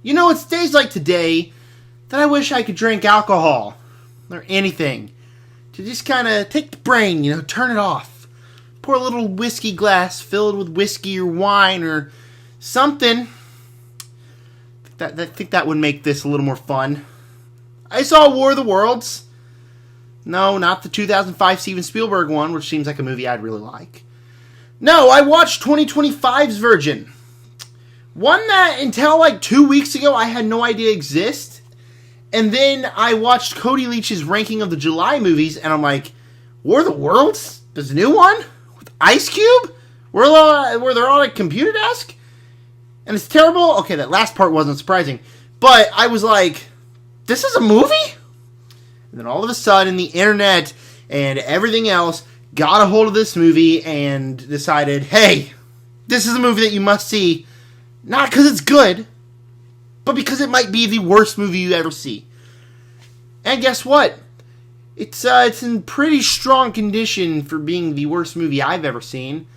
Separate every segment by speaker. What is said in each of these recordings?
Speaker 1: You know, it's days like today that I wish I could drink alcohol or anything to just kind of take the brain, turn it off. Pour a little whiskey glass filled with whiskey or wine or something. I think that would make this a little more fun. I saw War of the Worlds. No, not the 2005 Steven Spielberg one, which seems like a movie I'd really like. No, I watched 2025's version. One that until like 2 weeks ago I had no idea exists. And then I watched Cody Leach's ranking of the July movies and I'm like, War of the Worlds? There's a new one? With Ice Cube? Where they're all like computer desk? And it's terrible? Okay, that last part wasn't surprising. But I was like, this is a movie? And then all of a sudden the internet and everything else got a hold of this movie and decided, hey, this is a movie that you must see. Not because it's good, but because it might be the worst movie you ever see. And guess what? It's in pretty strong condition for being the worst movie I've ever seen.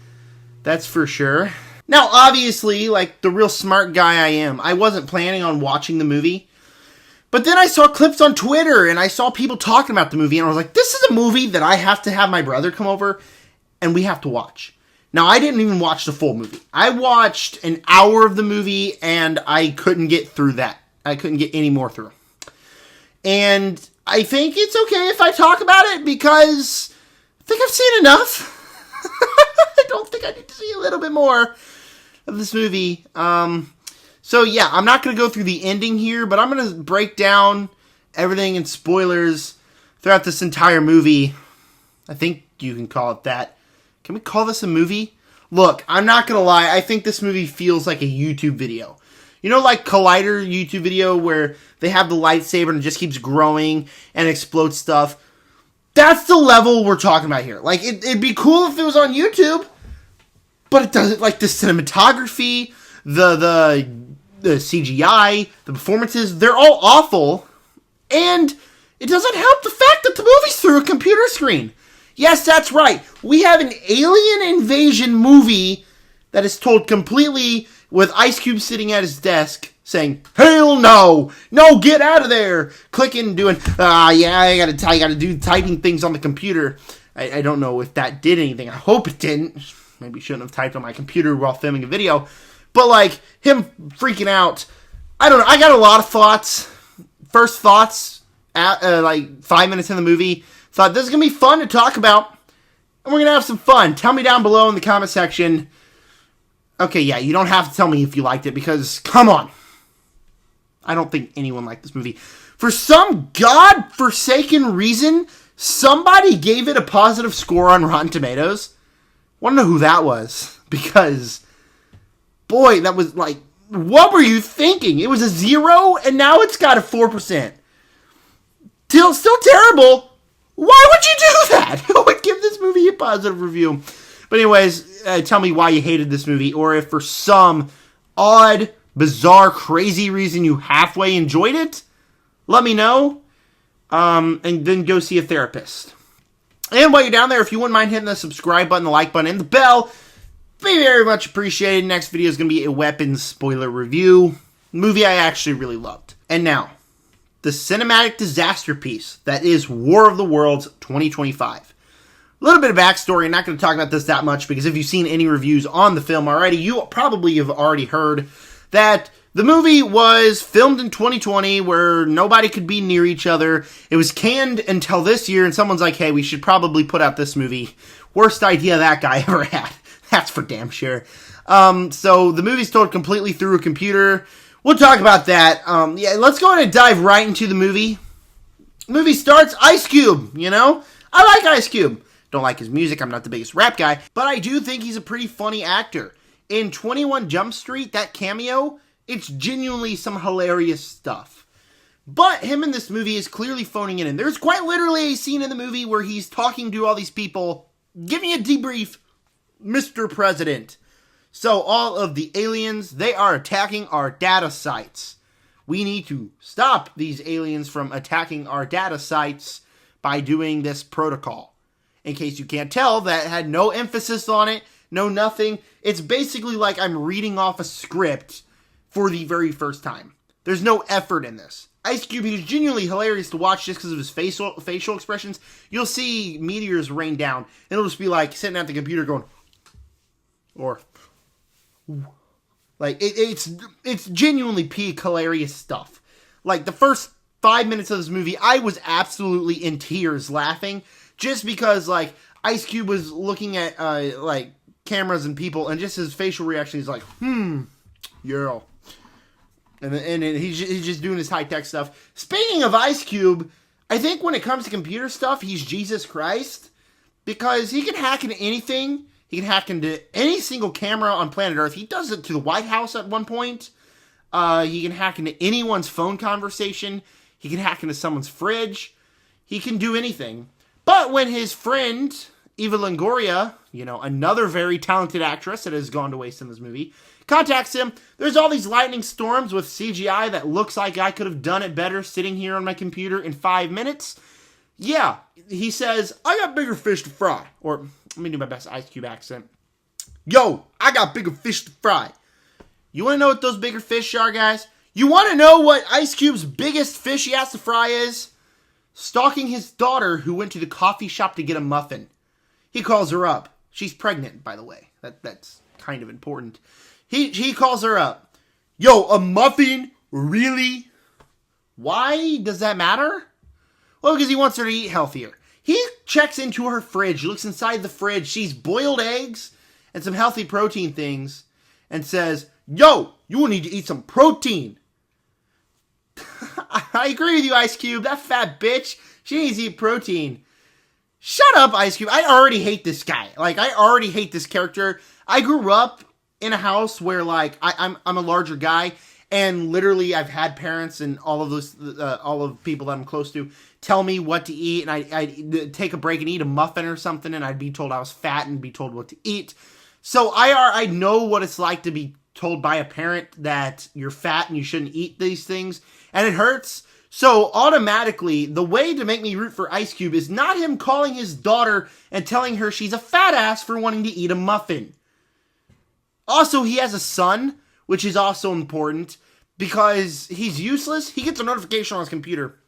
Speaker 1: That's for sure. Now, obviously, like the real smart guy I am, I wasn't planning on watching the movie. But then I saw clips on Twitter and I saw people talking about the movie and I was like, this is a movie that I have to have my brother come over and we have to watch. Now, I didn't even watch the full movie. I watched an hour of the movie and I couldn't get through that. I couldn't get any more through. And I think it's okay if I talk about it because I think I've seen enough. I don't think I need to see a little bit more of this movie. So yeah, I'm not going to go through the ending here, but I'm going to break down everything in spoilers throughout this entire movie. I think you can call it that. Can we call this a movie? Look, I'm not going to lie. I think this movie feels like a YouTube video. You know, like Collider YouTube video where they have the lightsaber and it just keeps growing and explodes stuff. That's the level we're talking about here. Like, it'd be cool if it was on YouTube, but it doesn't. Like, the cinematography, the CGI, the performances, they're all awful. And it doesn't help the fact that the movie's through a computer screen. Yes, that's right. We have an alien invasion movie that is told completely with Ice Cube sitting at his desk saying, hell no! No, get out of there! Clicking, doing, I gotta do typing things on the computer. I don't know if that did anything. I hope it didn't. Maybe shouldn't have typed on my computer while filming a video. But, like, him freaking out. I don't know. I got a lot of thoughts. First thoughts, like, 5 minutes in the movie. Thought this is going to be fun to talk about. And we're going to have some fun. Tell me down below in the comment section. Okay, yeah, you don't have to tell me if you liked it because, come on. I don't think anyone liked this movie. For some godforsaken reason, somebody gave it a positive score on Rotten Tomatoes. Want to know who that was? Because, boy, that was like, what were you thinking? It was a 0 and now it's got a 4%. Still terrible. Why would you do that? Who would give this movie a positive review? But anyways, tell me why you hated this movie, or if for some odd, bizarre, crazy reason you halfway enjoyed it. Let me know. And then go see a therapist. And while you're down there, if you wouldn't mind hitting the subscribe button, the like button, and the bell, be very much appreciated. Next video is going to be a weapons spoiler review. Movie I actually really loved. And now, the cinematic disaster piece that is War of the Worlds 2025. A little bit of backstory. I'm not going to talk about this that much because if you've seen any reviews on the film already, you probably have already heard that the movie was filmed in 2020 where nobody could be near each other. It was canned until this year and someone's like, hey, we should probably put out this movie. Worst idea that guy ever had. That's for damn sure. So the movie's told completely through a computer. We'll talk about that. Yeah, let's go ahead and dive right into the movie. The movie starts, Ice Cube, I like Ice Cube. Don't like his music, I'm not the biggest rap guy, but I do think he's a pretty funny actor. In 21 Jump Street, that cameo, it's genuinely some hilarious stuff. But him in this movie is clearly phoning it in. There's quite literally a scene in the movie where he's talking to all these people, giving a debrief, Mr. President. So all of the aliens, they are attacking our data sites. We need to stop these aliens from attacking our data sites by doing this protocol. In case you can't tell, that had no emphasis on it, no nothing. It's basically like I'm reading off a script for the very first time. There's no effort in this. Ice Cube, he's genuinely hilarious to watch just because of his facial expressions. You'll see meteors rain down, and it'll just be like sitting at the computer going, or like it's genuinely peak hilarious stuff. Like the first 5 minutes of this movie, I was absolutely in tears laughing just because like Ice Cube was looking at like cameras and people, and just his facial reaction is like, yeah. And he's just doing his high-tech stuff. Speaking of Ice Cube, I think when it comes to computer stuff, he's Jesus Christ. Because he can hack into anything. He can hack into any single camera on planet Earth. He does it to the White House at one point. He can hack into anyone's phone conversation. He can hack into someone's fridge. He can do anything. But when his friend, Eva Longoria, another very talented actress that has gone to waste in this movie, contacts him, there's all these lightning storms with CGI that looks like I could have done it better sitting here on my computer in 5 minutes. Yeah, he says, I got bigger fish to fry. Or, let me do my best Ice Cube accent. Yo, I got bigger fish to fry. You want to know what those bigger fish are, guys? You want to know what Ice Cube's biggest fish he has to fry is? Stalking his daughter who went to the coffee shop to get a muffin. He calls her up. She's pregnant, by the way. That's kind of important. He calls her up. Yo, a muffin? Really? Why does that matter? Well, because he wants her to eat healthier. He checks into her fridge, looks inside the fridge, sees boiled eggs and some healthy protein things, and says, yo, you will need to eat some protein. I agree with you, Ice Cube. That fat bitch, she needs to eat protein. Shut up, Ice Cube. I already hate this guy. Like, I already hate this character. I grew up in a house where, like, I'm a larger guy, and literally I've had parents and all of people that I'm close to tell me what to eat, and I'd take a break and eat a muffin or something, and I'd be told I was fat and be told what to eat. So I know what it's like to be told by a parent that you're fat and you shouldn't eat these things, and it hurts. So automatically, the way to make me root for Ice Cube is not him calling his daughter and telling her she's a fat ass for wanting to eat a muffin. Also, he has a son, which is also important, because he's useless. He gets a notification on his computer.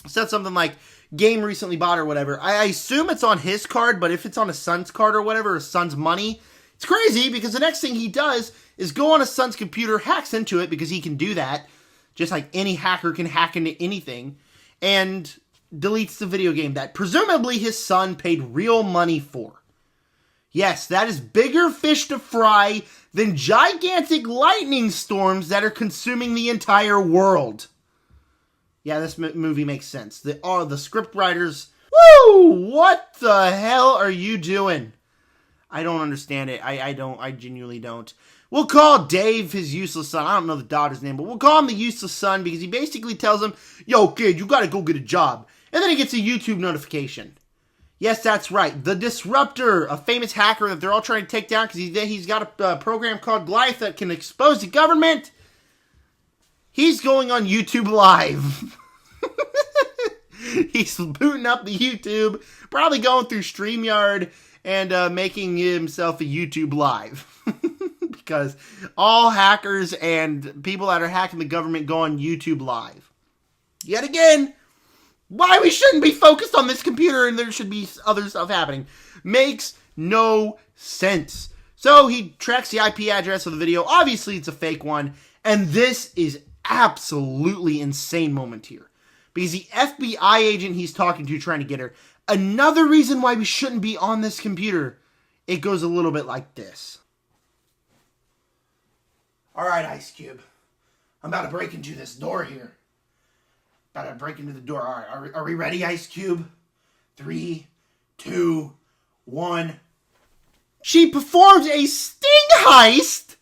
Speaker 1: It says something like, game recently bought or whatever. I assume it's on his card, but if it's on his son's card or whatever, his son's money, it's crazy, because the next thing he does is go on his son's computer, hacks into it, because he can do that, just like any hacker can hack into anything, and deletes the video game that presumably his son paid real money for. Yes, that is bigger fish to fry than gigantic lightning storms that are consuming the entire world. Yeah, this movie makes sense. The script writers, woo! What the hell are you doing? I don't understand it. I genuinely don't. We'll call Dave his useless son. I don't know the daughter's name, but we'll call him the useless son because he basically tells him, yo, kid, you gotta go get a job. And then he gets a YouTube notification. Yes, that's right. The Disruptor, a famous hacker that they're all trying to take down because he's got a program called Goliath that can expose the government. He's going on YouTube Live. He's booting up the YouTube, probably going through StreamYard and making himself a YouTube Live. Because all hackers and people that are hacking the government go on YouTube Live. Yet again, why we shouldn't be focused on this computer and there should be other stuff happening makes no sense. So he tracks the IP address of the video. Obviously, it's a fake one. And this is absolutely insane moment here. Because the FBI agent he's talking to trying to get her. Another reason why we shouldn't be on this computer. It goes a little bit like this. Alright, Ice Cube. I'm about to break into this door here. About to break into the door. Alright, are we ready, Ice Cube? 3, 2, 1. She performs a sting heist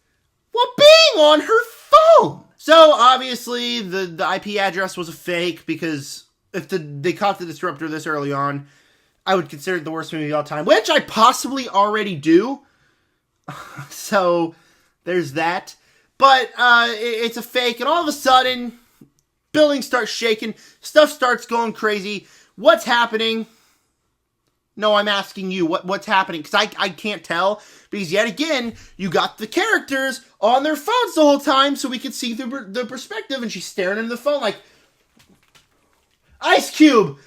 Speaker 1: while being on her phone. So, obviously, the IP address was a fake because if they caught the Disruptor this early on, I would consider it the worst movie of all time, which I possibly already do. So, there's that. But it's a fake, and all of a sudden, buildings start shaking, stuff starts going crazy. What's happening? No, I'm asking you what's happening, because I can't tell, because yet again, you got the characters on their phones the whole time so we could see through the perspective, and she's staring into the phone like, Ice Cube,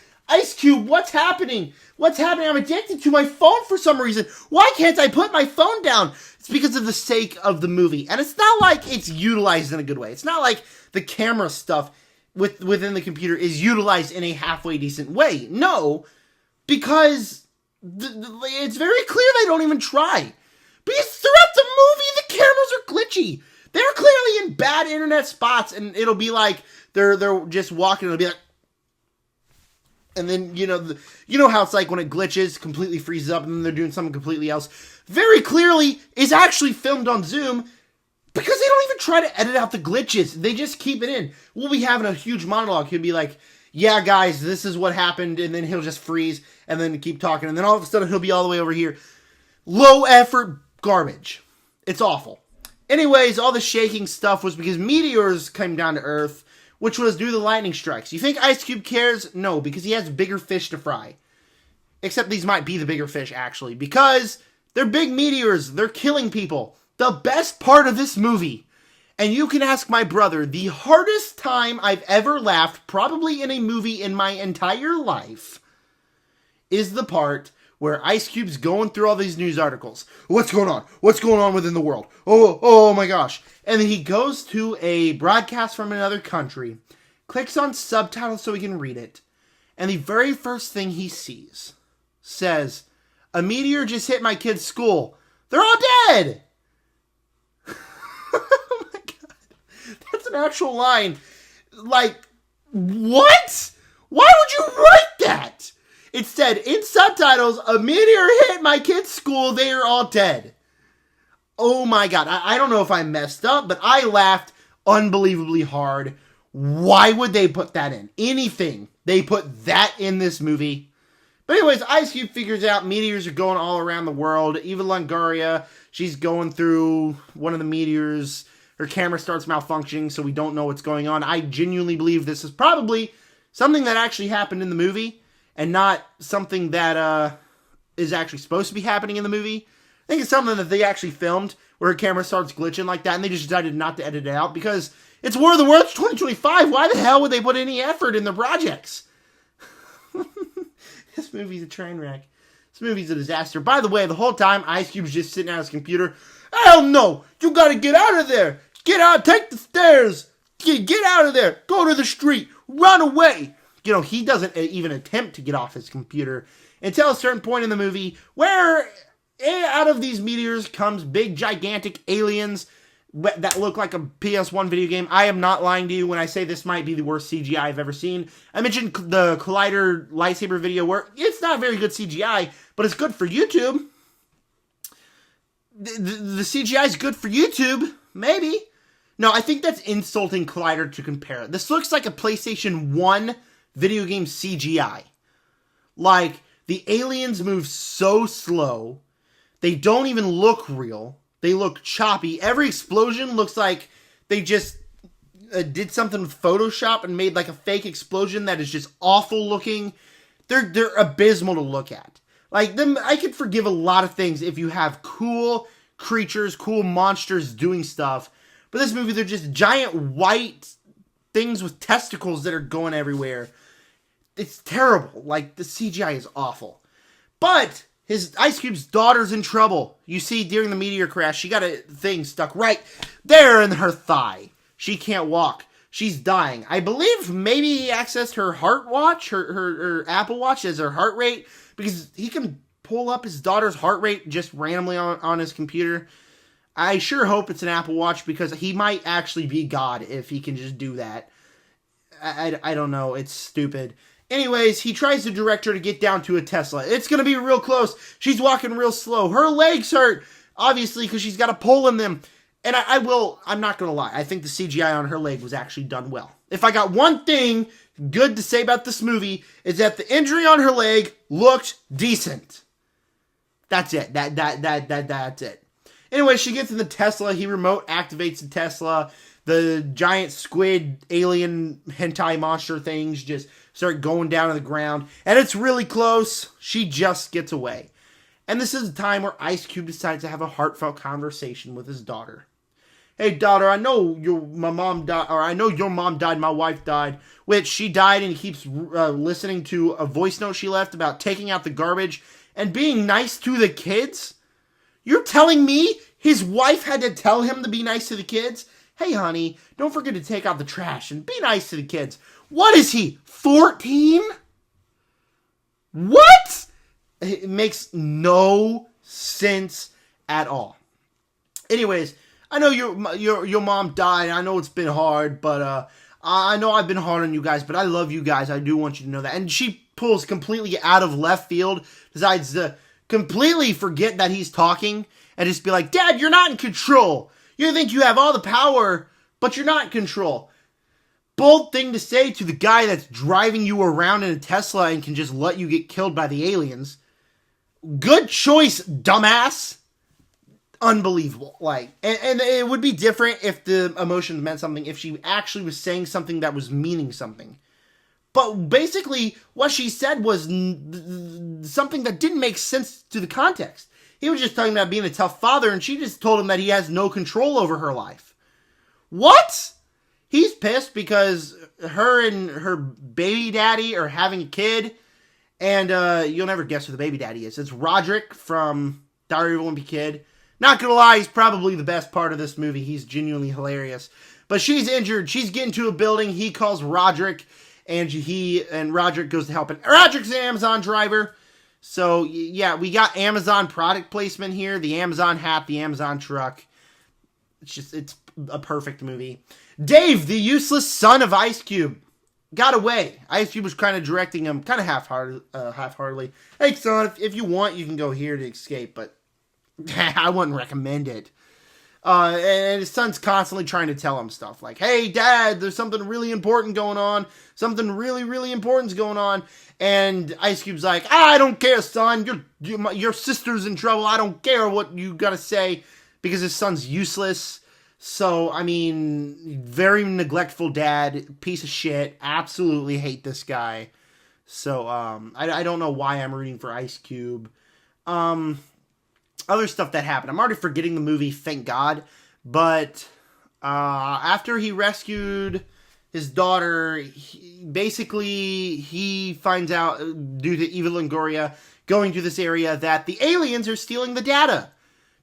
Speaker 1: what's happening? What's happening? I'm addicted to my phone for some reason. Why can't I put my phone down? It's because of the sake of the movie. And it's not like it's utilized in a good way. It's not like the camera stuff within the computer is utilized in a halfway decent way. No, because it's very clear they don't even try. Because throughout the movie, the cameras are glitchy. They're clearly in bad internet spots, and it'll be like they're just walking, and it'll be like, and then, you know how it's like when it glitches, completely freezes up, and then they're doing something completely else. Very clearly is actually filmed on Zoom, because they don't even try to edit out the glitches. They just keep it in. We'll be having a huge monologue. He'll be like, yeah, guys, this is what happened, and then he'll just freeze, and then keep talking, and then all of a sudden he'll be all the way over here. Low effort garbage. It's awful. Anyways, all the shaking stuff was because meteors came down to Earth, which was due to the lightning strikes. You think Ice Cube cares? No, because he has bigger fish to fry. Except these might be the bigger fish, actually, because they're big meteors. They're killing people. The best part of this movie, and you can ask my brother, the hardest time I've ever laughed, probably in a movie in my entire life, is the part where Ice Cube's going through all these news articles. What's going on? What's going on within the world? Oh my gosh. And then he goes to a broadcast from another country, clicks on subtitles so he can read it, and the very first thing he sees says, a meteor just hit my kid's school. They're all dead! Oh my god. That's an actual line. Like, what? Why would you write that? It said, in subtitles, a meteor hit my kid's school, they are all dead. Oh my god, I don't know if I messed up, but I laughed unbelievably hard. Why would they put that in? Anything. They put that in this movie. But anyways, Ice Cube figures out meteors are going all around the world. Eva Longoria, she's going through one of the meteors. Her camera starts malfunctioning, so we don't know what's going on. I genuinely believe this is probably something that actually happened in the movie, and not something that is actually supposed to be happening in the movie. I think it's something that they actually filmed, where her camera starts glitching like that, and they just decided not to edit it out, because it's War of the Worlds 2025. Why the hell would they put any effort in their projects? This movie's a train wreck. This movie's a disaster. By the way, the whole time, Ice Cube's just sitting at his computer. Hell no! You gotta get out of there! Get out! Take the stairs! Get out of there! Go to the street! Run away! You know, he doesn't even attempt to get off his computer until a certain point in the movie where out of these meteors comes big, gigantic aliens that look like a PS1 video game. I am not lying to you when I say this might be the worst CGI I've ever seen. I mentioned the Collider lightsaber video where it's not very good CGI, but it's good for YouTube. The CGI is good for YouTube. Maybe. No, I think that's insulting Collider to compare it. This looks like a PlayStation 1 video game CGI. Like, the aliens move so slow. They don't even look real. They look choppy. Every explosion looks like they just did something with Photoshop and made like a fake explosion that is just awful looking. They're abysmal to look at. Like, them, I could forgive a lot of things if you have cool creatures, cool monsters doing stuff. But this movie, they're just giant white things with testicles that are going everywhere. It's terrible. Like, the CGI is awful. But his Ice Cube's daughter's in trouble. You see, during the meteor crash, she got a thing stuck right there in her thigh. She can't walk. She's dying. I believe maybe he accessed her heart watch, her Apple Watch as her heart rate, because he can pull up his daughter's heart rate just randomly on his computer. I sure hope it's an Apple Watch, because he might actually be God if he can just do that. I don't know. It's stupid. Anyways, he tries to direct her to get down to a Tesla. It's going to be real close. She's walking real slow. Her legs hurt, obviously, because she's got to pull in them. And I'm not going to lie. I think the CGI on her leg was actually done well. If I got one thing good to say about this movie, is that the injury on her leg looked decent. That's it. That's it. Anyway, she gets in the Tesla. He remote activates the Tesla. the giant squid alien hentai monster things just start going down to the ground. And it's really close. She just gets away. And this is a time where Ice Cube decides to have a heartfelt conversation with his daughter. Hey, daughter, I know your mom died, my wife died, which she died, and he keeps listening to a voice note she left about taking out the garbage and being nice to the kids. You're telling me his wife had to tell him to be nice to the kids? Hey, honey, don't forget to take out the trash and be nice to the kids. What is he, 14? What? It makes no sense at all. Anyways, I know your mom died. I know it's been hard, but I know I've been hard on you guys, but I love you guys. I do want you to know that. And she pulls completely out of left field, decides to completely forget that he's talking, and just be like, Dad, you're not in control. You think you have all the power, but you're not in control. Bold thing to say to the guy that's driving you around in a Tesla and can just let you get killed by the aliens. Good choice, dumbass. Unbelievable. And it would be different if the emotions meant something, if she actually was saying something that was meaning something. But basically, what she said was something that didn't make sense to the context. He was just talking about being a tough father, and she just told him that he has no control over her life. What? He's pissed because her and her baby daddy are having a kid, and you'll never guess who the baby daddy is. It's Roderick from Diary of a Wimpy Kid. Not gonna lie, he's probably the best part of this movie. He's genuinely hilarious. But she's injured. She's getting to a building. He calls Roderick, and Roderick goes to help. And Roderick's an Amazon driver. So, yeah, we got Amazon product placement here. The Amazon hat, the Amazon truck. It's a perfect movie. Dave, the useless son of Ice Cube, got away. Ice Cube was kind of directing him kind of half-heartedly. Hey, son, if you want, you can go here to escape, but I wouldn't recommend it. And his son's constantly trying to tell him stuff like, hey, Dad, there's something really important going on. Something really, really important's going on. And Ice Cube's like, I don't care, son. Your sister's in trouble. I don't care what you gotta say. Because his son's useless. So, I mean, very neglectful dad. Piece of shit. Absolutely hate this guy. So, I don't know why I'm rooting for Ice Cube. Other stuff that happened. I'm already forgetting the movie, thank God. But after he rescued his daughter, he finds out, due to Eva Longoria going to this area, that the aliens are stealing the data.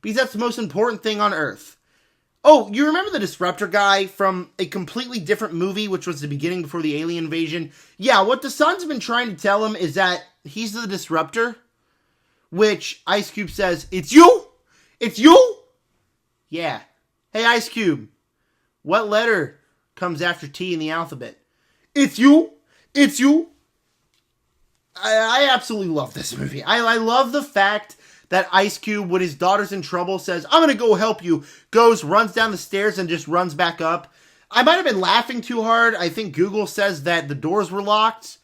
Speaker 1: Because that's the most important thing on Earth. Oh, you remember the Disruptor guy from a completely different movie, which was the beginning before the alien invasion? Yeah, what the son's been trying to tell him is that he's the Disruptor. Which Ice Cube says, it's you? It's you? Yeah. Hey, Ice Cube, what letter comes after T in the alphabet? It's you? It's you? I absolutely love this movie. I love the fact that Ice Cube, when his daughter's in trouble, says, I'm going to go help you. Goes, runs down the stairs, and just runs back up. I might have been laughing too hard. I think Google says that the doors were locked.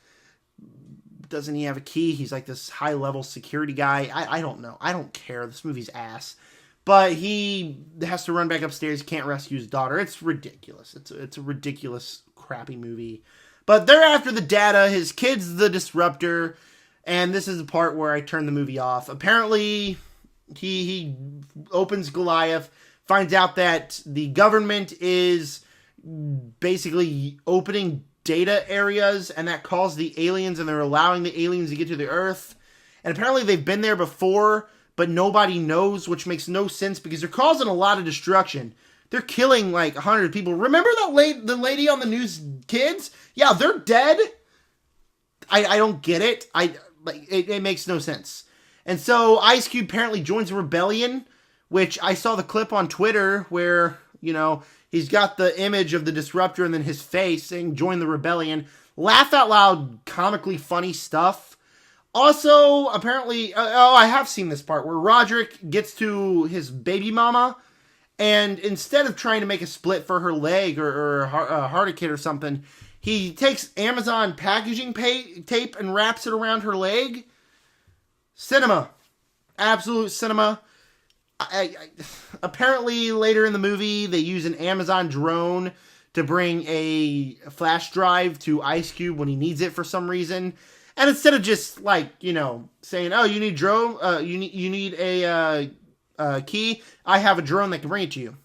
Speaker 1: Doesn't he have a key? He's like this high-level security guy. I don't know. I don't care. This movie's ass. But he has to run back upstairs. He can't rescue his daughter. It's ridiculous. It's a ridiculous, crappy movie. But they're after the data. His kid's the Disruptor. And this is the part where I turn the movie off. Apparently, he opens Goliath, finds out that the government is basically opening data areas, and that calls the aliens, and they're allowing the aliens to get to the Earth. And apparently they've been there before, but nobody knows, which makes no sense because they're causing a lot of destruction. They're killing like 100 people. Remember the lady on the news, kids? Yeah, they're dead. I don't get it. It makes no sense. And so Ice Cube apparently joins a rebellion, which I saw the clip on Twitter where, he's got the image of the Disruptor and then his face saying, join the rebellion. Laugh out loud, comically funny stuff. Also, apparently, I have seen this part where Roderick gets to his baby mama, and instead of trying to make a split for her leg or a heart kit or something, he takes Amazon packaging tape and wraps it around her leg. Cinema. Absolute cinema. Apparently later in the movie they use an Amazon drone to bring a flash drive to Ice Cube when he needs it for some reason. And instead of just like, saying, "Oh, you need drone, you need a key," I have a drone that can bring it to you.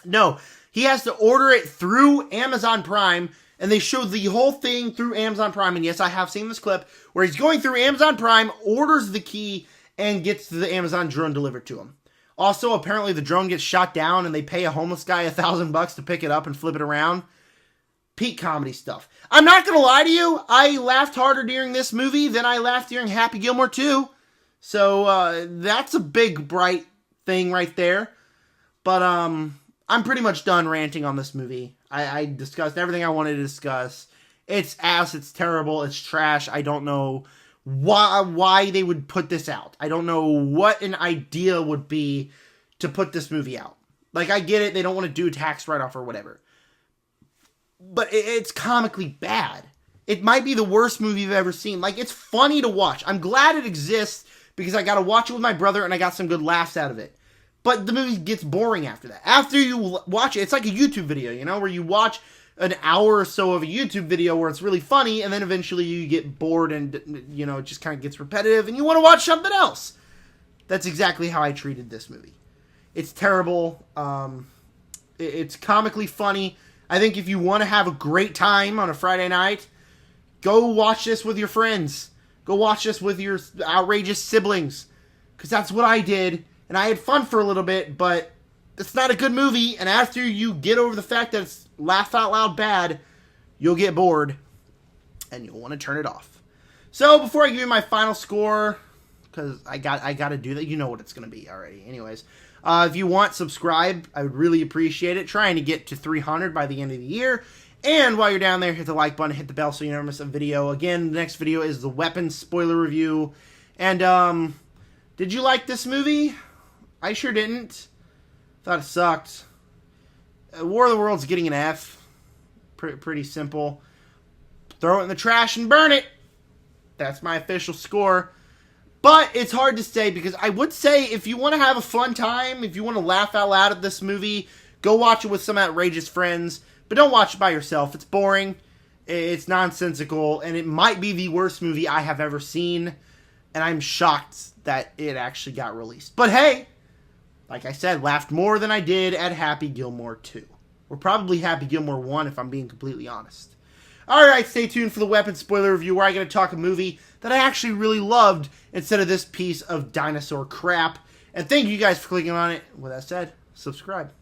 Speaker 1: No, he has to order it through Amazon Prime, and they show the whole thing through Amazon Prime. And yes, I have seen this clip where he's going through Amazon Prime, orders the key, and gets the Amazon drone delivered to him. Also, apparently the drone gets shot down, and they pay a homeless guy $1,000 to pick it up and flip it around. Peak comedy stuff. I'm not gonna lie to you, I laughed harder during this movie than I laughed during Happy Gilmore 2. So, that's a big, bright thing right there. But, I'm pretty much done ranting on this movie. I discussed everything I wanted to discuss. It's ass, it's terrible, it's trash. I don't know why they would put this out. I don't know what an idea would be to put this movie out. Like, I get it, they don't want to do a tax write-off or whatever. But it's comically bad. It might be the worst movie you've ever seen. Like, it's funny to watch. I'm glad it exists because I got to watch it with my brother and I got some good laughs out of it. But the movie gets boring after that. After you watch it, it's like a YouTube video, where you watch an hour or so of a YouTube video where it's really funny, and then eventually you get bored and, it just kind of gets repetitive, and you want to watch something else. That's exactly how I treated this movie. It's terrible. It's comically funny. I think if you want to have a great time on a Friday night, go watch this with your friends. Go watch this with your outrageous siblings. Because that's what I did. And I had fun for a little bit, but it's not a good movie. And after you get over the fact that it's laugh out loud bad, you'll get bored. And you'll want to turn it off. So before I give you my final score, because I got to do that. You know what it's going to be already. Anyways, if you want, subscribe. I would really appreciate it. Trying to get to 300 by the end of the year. And while you're down there, hit the like button, hit the bell so you never miss a video. Again, the next video is the weapons spoiler review. And, did you like this movie? I sure didn't. Thought it sucked. War of the Worlds getting an F. Pretty simple. Throw it in the trash and burn it. That's my official score. But it's hard to say because I would say if you want to have a fun time, if you want to laugh out loud at this movie, go watch it with some outrageous friends. But don't watch it by yourself. It's boring. It's nonsensical. And it might be the worst movie I have ever seen. And I'm shocked that it actually got released. But hey, like I said, laughed more than I did at Happy Gilmore 2. Or probably Happy Gilmore 1 if I'm being completely honest. Alright, stay tuned for the weapons spoiler review where I'm going to talk a movie that I actually really loved instead of this piece of dinosaur crap. And thank you guys for clicking on it. With that said, subscribe.